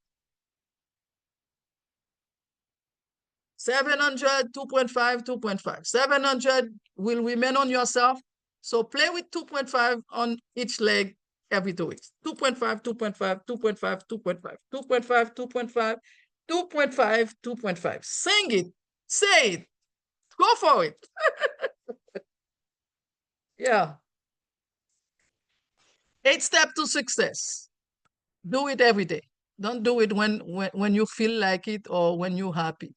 700, 2.5, 2.5. 700 will remain on yourself. So play with 2.5 on each leg every 2 weeks. 2.5, 2.5, 2.5, 2.5, 2.5, 2.5, 2.5, 2.5. Sing it, say it, go for it. Yeah. 8 steps to success. Do it every day. Don't do it when you feel like it or when you're happy.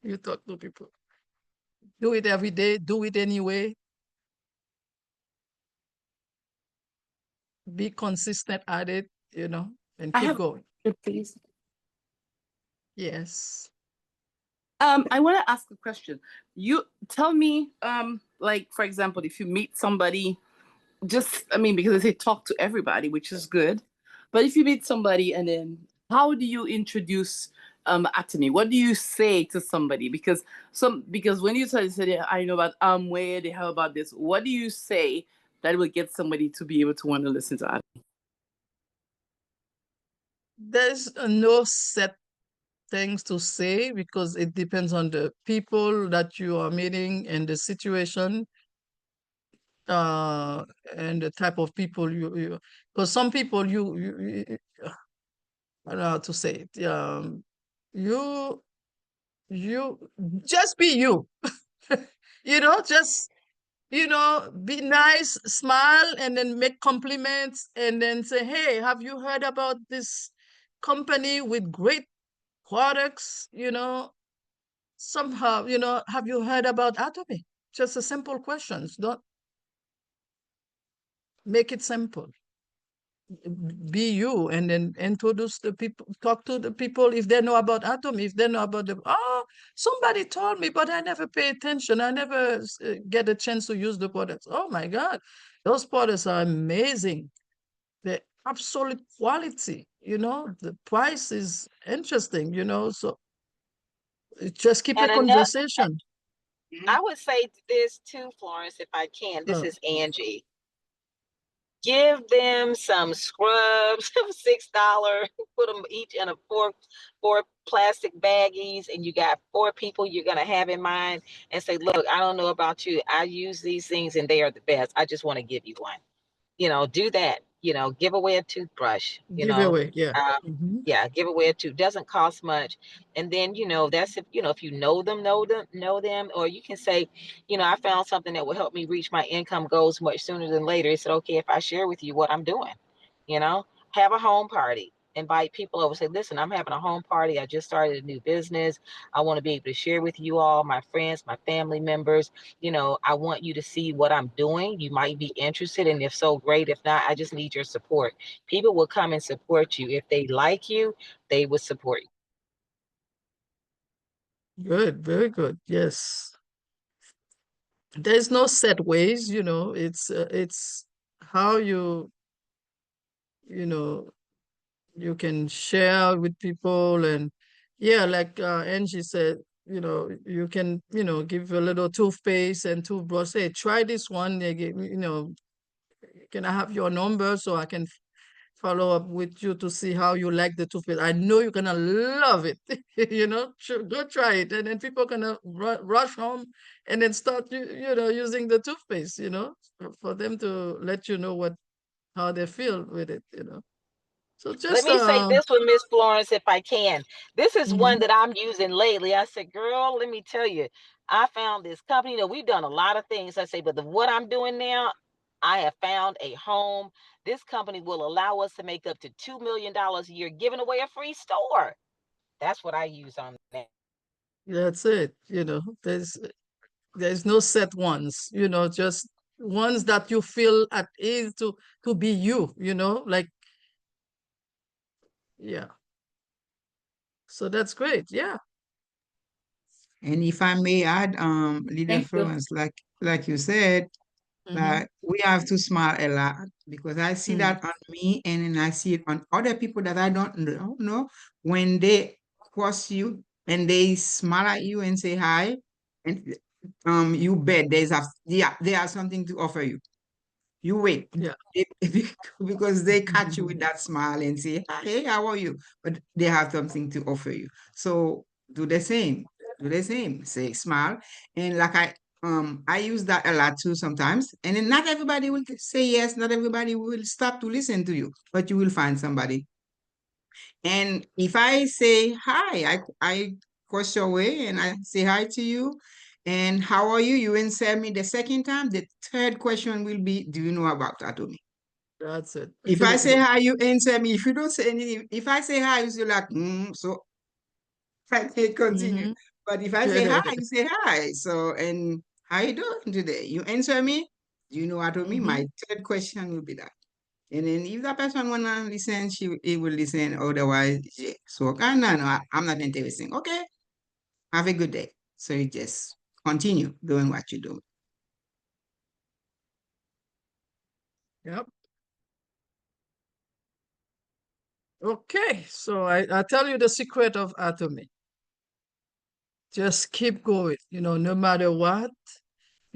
You talk to people. Do it every day. Do it anyway. Be consistent at it, and keep going. Please. Yes. I want to ask a question. You tell me, like, for example, if you meet somebody, because they say talk to everybody, which is good. But if you meet somebody and then how do you introduce Atomy? What do you say to somebody? Because when you say, I know about Amway, they have about this, what do you say that will get somebody to be able to want to listen to Atomy? There's no set things to say because it depends on the people that you are meeting and the situation, and the type of people you because some people you I don't know how to say it. You just be you. Just be nice, smile, and then make compliments, and then say, hey, have you heard about this company with great products? Somehow, have you heard about Atomy? Just a simple questions. Don't make it simple. Be you, and then introduce the people, talk to the people if they know about Atomy, if they know about somebody told me, but I never pay attention. I never get a chance to use the products. Oh my God, those products are amazing. They're absolute quality, the price is interesting, so just keep a And another, conversation. I would say this too, Florence, if I can. This is Angie. Give them some scrubs, $6. Put them each in a four plastic baggies, and you got 4 people you're gonna have in mind, and say, look, I don't know about you, I use these things and they are the best. I just want to give you one. Do that. Give away a toothbrush. Give away, yeah. Yeah, give away a tooth. Doesn't cost much. And then, that's if you know them, or you can say, I found something that will help me reach my income goals much sooner than later. It's okay if I share with you what I'm doing. Have a home party. Invite people over. Say, listen, I'm having a home party. I just started a new business. I want to be able to share with you all, my friends, my family members. I want you to see what I'm doing. You might be interested, and if so, great. If not, I just need your support. People will come and support you. If they like you, they will support you. Good, very good. Yes. There's no set ways, it's how you can share with people, and yeah, like Angie said, you can, give a little toothpaste and toothbrush. Say, try this one. They give, can I have your number so I can follow up with you to see how you like the toothpaste? I know you're gonna love it. Go try it, and then people gonna rush home and then start using the toothpaste. For them to let you know how they feel with it. So just let me say this one, Miss Florence, if I can. This is one that I'm using lately. I said, girl, let me tell you, I found this company. We've done a lot of things. I say, but what I'm doing now, I have found a home. This company will allow us to make up to $2 million a year, giving away a free store. That's what I use on that. That's it. There's no set ones, just ones that you feel at ease to be you, like, yeah. So that's great. Yeah. And if I may add, Leader Florence, like you said, that we have to smile a lot, because I see that on me, and then I see it on other people that I don't know. When they cross you, and they smile at you and say hi, and you bet they have something to offer you. You wait. Yeah. Because they catch you with that smile and say, hey, how are you? But they have something to offer you. So do the same. Do the same. Say smile. And like I use that a lot too sometimes. And then not everybody will say yes, not everybody will stop to listen to you, but you will find somebody. And if I say hi, I cross your way and I say hi to you. And how are you? You answer me the second time. The third question will be, do you know about Atomy? That's it. If I say hi, you answer me. If you don't say anything, if I say hi, you're like, so I can continue. Mhm. But if I say hi, you say hi. So, and how you doing today? You answer me. Do you know Atomy? My third question will be that. And then if that person wanna listen, he will listen. Otherwise, yeah. So no, I'm not interested. Okay, have a good day. So you just continue doing what you do. Yep. Okay, so I tell you the secret of Atomy. Just keep going, no matter what,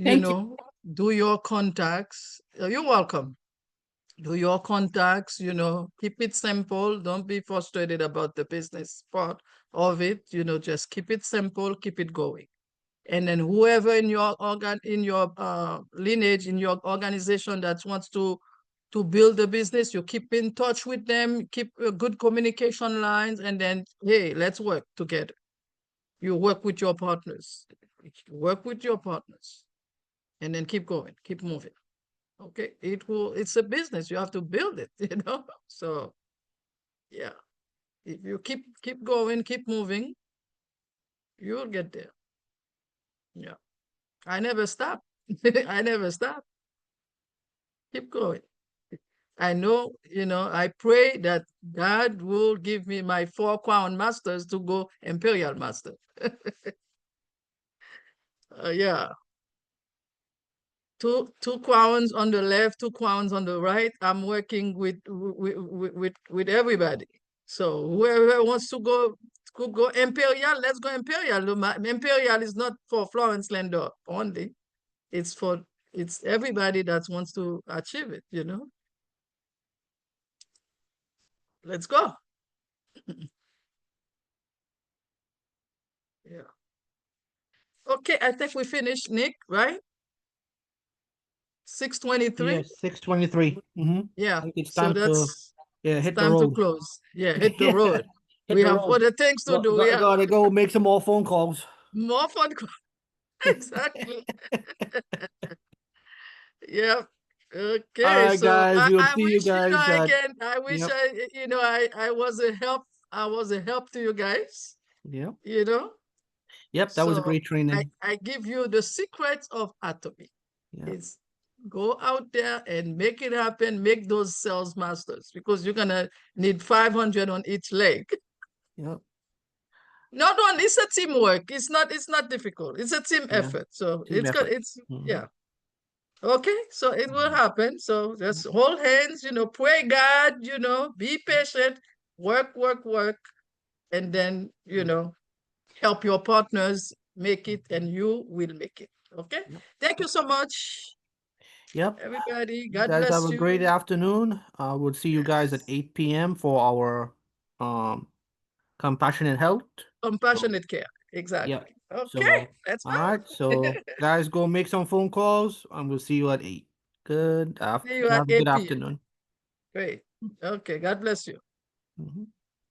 Thank you. do your contacts. You're welcome. Do your contacts, keep it simple. Don't be frustrated about the business part of it. Just keep it simple, keep it going. And then whoever in your lineage, in your organization that wants to build a business, you keep in touch with them, keep good communication lines, and then, hey, let's work together. You work with your partners. Work with your partners. And then keep going, keep moving. Okay, it's a business. You have to build it, So yeah. If you keep going, keep moving, you'll get there. Yeah. I never stop. I never stop. Keep going. I know, I pray that God will give me my 4 crown masters to go imperial master. Yeah. Two crowns on the left, 2 crowns on the right. I'm working with everybody. So whoever wants to go could go imperial, let's go imperial. Imperial is not for Florence Lindor only. It's everybody that wants to achieve it, Let's go. Yeah. Okay, I think we finished, Nick, right? 6:23. Yes, 6:23. Yeah. I think it's So time to it's hit the time to road. close. Yeah, hit the road. Hit We the have road. other things to do. Yeah. Gotta go make some more phone calls. More fun. Exactly. Yeah. Okay. Alright, So guys, we'll I see you wish, guys at I wish yep. I was a help. I was a help to you guys, Yep. So That was a great training. I give you the secrets of Atomy. Yeah. It's go out there and make it happen, make those sales masters, because you're gonna need 500 on each leg. Yep. Not only, it's a teamwork. It's not difficult. It's a team Yeah. effort. So Team it's effort. good. Yeah. Okay, so it will happen. So just hold hands, pray God, be patient, work, and then, help your partners make it, and you will make it. Okay. Yep. Thank you so much, Yep. everybody. You God guys bless have a you. great afternoon. We'll see you guys at 8 p.m. for our compassionate health. Compassionate care. Exactly. Yep. Okay, let's go. All right. So guys, go make some phone calls and we'll see you at 8. See you at Have a 8 good p.m. afternoon. Great. Okay, God bless you. Mhm.